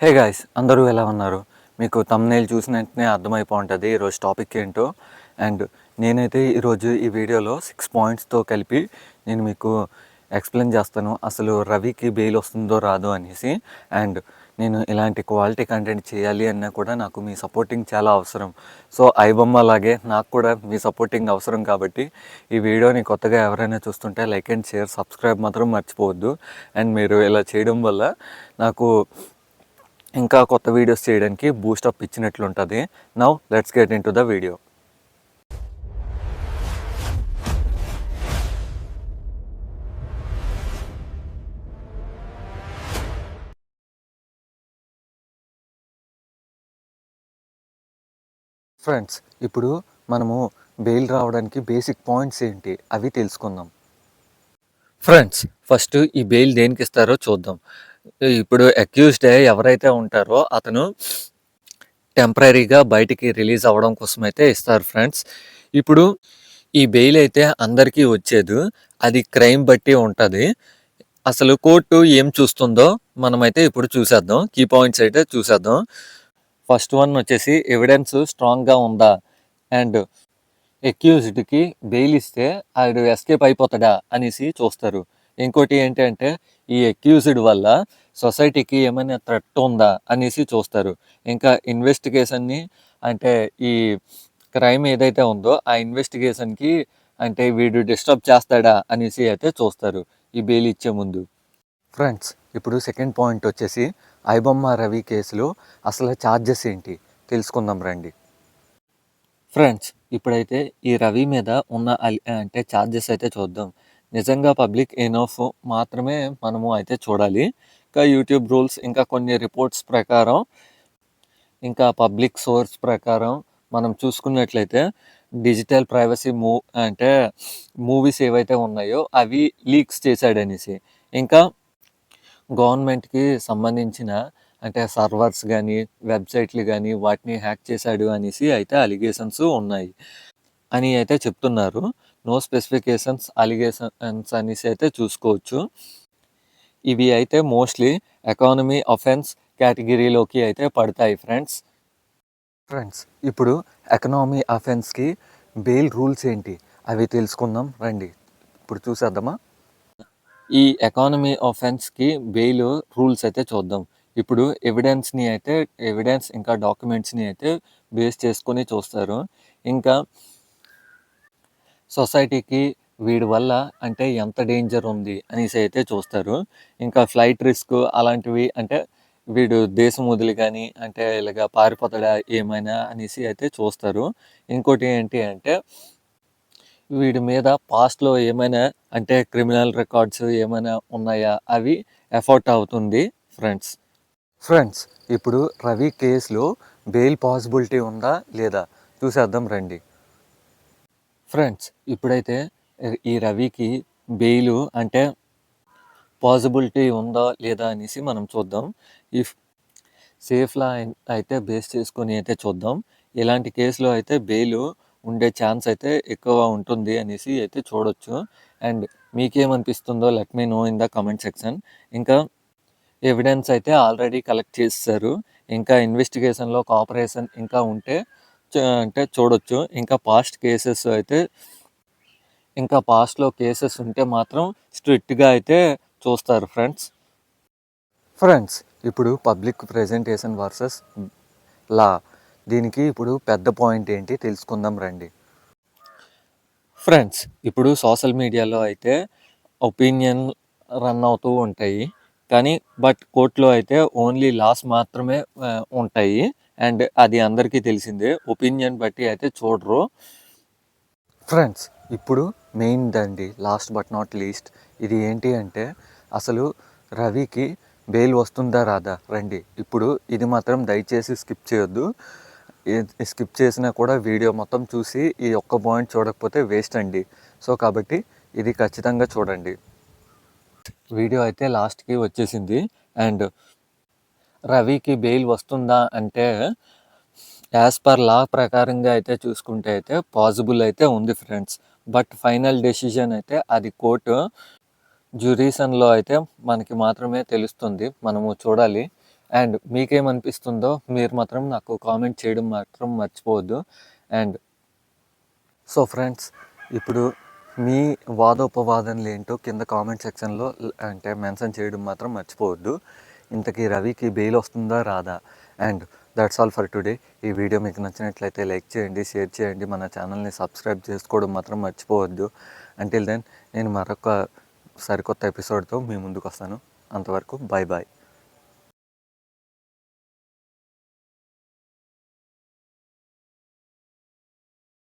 Hey guys, అందరూ ఎలా ఉన్నారు? మీకు థంబ్‌నెయిల్ చూసిన వెంటనే అర్థమైపోయి ఈరోజు టాపిక్ ఏంటో. అండ్ నేనైతే ఈరోజు ఈ వీడియోలో 6 పాయింట్స్తో కలిపి నేను మీకు ఎక్స్ప్లెయిన్ చేస్తాను అసలు రవికి బెయిల్ వస్తుందో రాదో అనేసి. అండ్ నేను ఇలాంటి క్వాలిటీ కంటెంట్ చేయాలి అన్నా కూడా నాకు మీ సపోర్టింగ్ చాలా అవసరం. సో ఐబొమ్మ లాగే నాకు కూడా మీ సపోర్టింగ్ అవసరం కాబట్టి ఈ వీడియోని కొత్తగా ఎవరైనా చూస్తుంటే లైక్ అండ్ షేర్, సబ్స్క్రైబ్ మాత్రం మర్చిపోవద్దు. అండ్ మీరు ఇలా చేయడం వల్ల నాకు ఇంకా కొత్త వీడియోస్ చేయడానికి బూస్టప్ ఇచ్చినట్లుంటుంది. Now let's get into the video. Friends, ఇప్పుడు మనము బెయిల్ రావడానికి బేసిక్ పాయింట్స్ ఏంటి అవి తెలుసుకుందాం. ఫ్రెండ్స్, ఫస్ట్ ఈ బెయిల్ దేనికి ఇస్తారో చూద్దాం. ఇప్పుడు అక్యూజ్డ్ ఎవరైతే ఉంటారో అతను టెంపరీగా బయటికి రిలీజ్ అవ్వడం కోసం అయితే ఇస్తారు ఫ్రెండ్స్. ఇప్పుడు ఈ బెయిల్ అయితే అందరికీ వచ్చేది, అది క్రైమ్ బట్టి ఉంటుంది. అసలు కోర్టు ఏం చూస్తుందో మనమైతే ఇప్పుడు చూసేద్దాం. కీ పాయింట్స్ అయితే చూసేద్దాం. ఫస్ట్ వన్ వచ్చేసి ఎవిడెన్స్ స్ట్రాంగ్గా ఉందా అండ్ అక్యూజ్డ్కి బెయిల్ ఇస్తే ఆడు ఎస్కేప్ అయిపోతాడా అనేసి చూస్తారు. ఇంకోటి ఏంటంటే ఈ అక్యూజ్డ్ వల్ల సొసైటీకి ఏమైనా థ్రెట్ ఉందా అనేసి చూస్తారు. ఇంకా ఇన్వెస్టిగేషన్ని అంటే ఈ క్రైమ్ ఏదైతే ఉందో ఆ ఇన్వెస్టిగేషన్కి అంటే వీడు డిస్టర్బ్ చేస్తాడా అనేసి అయితే చూస్తారు ఈ బెయిల్ ఇచ్చే ముందు. ఫ్రెండ్స్, ఇప్పుడు సెకండ్ పాయింట్ వచ్చేసి ఐబొమ్మ రవి కేసులో అసలు ఛార్జెస్ ఏంటి తెలుసుకుందాం రండి. ఫ్రెండ్స్, ఇప్పుడైతే ఈ రవి మీద ఉన్న అంటే ఛార్జెస్ అయితే చూద్దాం. నిజంగా పబ్లిక్ ఎనఫ్ మాత్రమే మనము అయితే చూడాలి. ఇంకా యూట్యూబ్ రూల్స్, ఇంకా కొన్ని రిపోర్ట్స్ ప్రకారం, ఇంకా పబ్లిక్ సోర్స్ ప్రకారం మనం చూసుకున్నట్లయితే డిజిటల్ ప్రైవసీ అంటే మూవీస్ ఏవైతే ఉన్నాయో అవి లీక్స్ చేశాడనేసి, ఇంకా గవర్నమెంట్కి సంబంధించిన అంటే సర్వర్స్ కానీ వెబ్సైట్లు కానీ వాటిని హ్యాక్ చేశాడు అనేసి అయితే అలిగేషన్స్ ఉన్నాయి అని అయితే చెప్తున్నారు. నో స్పెసిఫికేషన్స్, అలిగేషన్స్ అనేసి అయితే చూసుకోవచ్చు. ఇవి అయితే మోస్ట్లీ ఎకానమీ అఫెన్స్ కేటగిరీలోకి అయితే పడతాయి ఫ్రెండ్స్. ఇప్పుడు ఎకనామీ అఫెన్స్కి బెయిల్ రూల్స్ ఏంటి అవి తెలుసుకుందాం రండి. ఇప్పుడు చూసేద్దామా. ఈ ఎకానమీ ఆఫెన్స్కి బెయిల్ రూల్స్ అయితే చూద్దాం. ఇప్పుడు ఎవిడెన్స్ ఇంకా డాక్యుమెంట్స్ని అయితే బేస్ చేసుకొని చూస్తారు. ఇంకా సొసైటీకి వీడి వల్ల అంటే ఎంత డేంజర్ ఉంది అనేసి అయితే చూస్తారు. ఇంకా ఫ్లైట్ రిస్క్ అలాంటివి, అంటే వీడు దేశం వదిలి కానీ అంటే ఇలాగ పారిపోతాడా ఏమైనా అనేసి అయితే చూస్తారు. ఇంకోటి ఏంటి అంటే వీడి మీద పాస్ట్లో ఏమైనా అంటే క్రిమినల్ రికార్డ్స్ ఏమైనా ఉన్నాయా అవి ఎఫర్ట్ అవుతుంది ఫ్రెండ్స్, ఇప్పుడు రవి కేసులో బెయిల్ పాసిబిలిటీ ఉందా లేదా చూసేద్దాం రండి. ఫ్రెండ్స్, ఇప్పుడైతే ఈ రవికి బెయిల్ అంటే పాసిబిలిటీ ఉందా లేదా అనేసి మనం చూద్దాం. ఇఫ్ సేఫ్లా అయితే బేస్ చేసుకొని అయితే చూద్దాం. ఇలాంటి కేసులో అయితే బెయిల్ ఉండే ఛాన్స్ అయితే ఎక్కువ ఉంటుంది అనేసి అయితే చూడొచ్చు. అండ్ మీకేమనిపిస్తుందో let me know in the comment section. ఇంకా ఎవిడెన్స్ అయితే ఆల్రెడీ కలెక్ట్ చేస్తారు. ఇంకా ఇన్వెస్టిగేషన్లో కోఆపరేషన్ ఇంకా ఉంటే అంటే చూడొచ్చు. ఇంకా పాస్ట్లో కేసెస్ ఉంటే మాత్రం స్ట్రిక్ట్గా అయితే చూస్తారు ఫ్రెండ్స్, ఇప్పుడు పబ్లిక్ ప్రెజెంటేషన్ వర్సెస్ లా, దీనికి ఇప్పుడు పెద్ద పాయింట్ ఏంటి తెలుసుకుందాం రండి. ఫ్రెండ్స్, ఇప్పుడు సోషల్ మీడియాలో అయితే ఒపీనియన్ రన్ అవుతూ ఉంటాయి, కానీ కోర్టులో అయితే ఓన్లీ లాస్ మాత్రమే ఉంటాయి. అండ్ అది అందరికీ తెలిసిందే, ఒపీనియన్ బట్టి అయితే చూడరు. ఫ్రెండ్స్, ఇప్పుడు main Dandi, last but not least, ఇది ఏంటి అంటే అసలు రవికి బెయిల్ వస్తుందా రాదా రండి. ఇప్పుడు ఇది మాత్రం దయచేసి స్కిప్ చేయొద్దు. స్కిప్ చేసినా కూడా వీడియో మొత్తం చూసి ఈ ఒక్క పాయింట్ చూడకపోతే వేస్ట్ అండి. సో కాబట్టి ఇది ఖచ్చితంగా చూడండి. వీడియో అయితే లాస్ట్కి వచ్చేసింది. అండ్ రవికి బెయిల్ వస్తుందా అంటే యాజ్ పర్ లా ప్రకారంగా అయితే చూసుకుంటే అయితే పాసిబుల్ అయితే ఉంది ఫ్రెండ్స్. బట్ ఫైనల్ డెసిషన్ అయితే అది కోర్టు జ్యూరిసన్లో అయితే మనకి మాత్రమే తెలుస్తుంది, మనము చూడాలి. అండ్ మీకేమనిపిస్తుందో మీరు మాత్రం నాకు కామెంట్ చేయడం మాత్రం మర్చిపోవద్దు. అండ్ సో ఫ్రెండ్స్, ఇప్పుడు మీ వాదోపవాదనలు ఏంటో కింద కామెంట్ సెక్షన్లో అంటే మెన్షన్ చేయడం మాత్రం మర్చిపోవద్దు. ఇంతకీ రవికి బెయిల్ వస్తుందా రాదా? And that's all for today. ఈ వీడియో మీకు నచ్చినట్లయితే లైక్ చేయండి, షేర్ చేయండి, మన ఛానల్ని సబ్స్క్రైబ్ చేసుకోవడం మాత్రం మర్చిపోవద్దు. అంటిల్ దెన్ నేను మరొక సరికొత్త ఎపిసోడ్తో మీ ముందుకు వస్తాను. అంతవరకు బాయ్ బాయ్.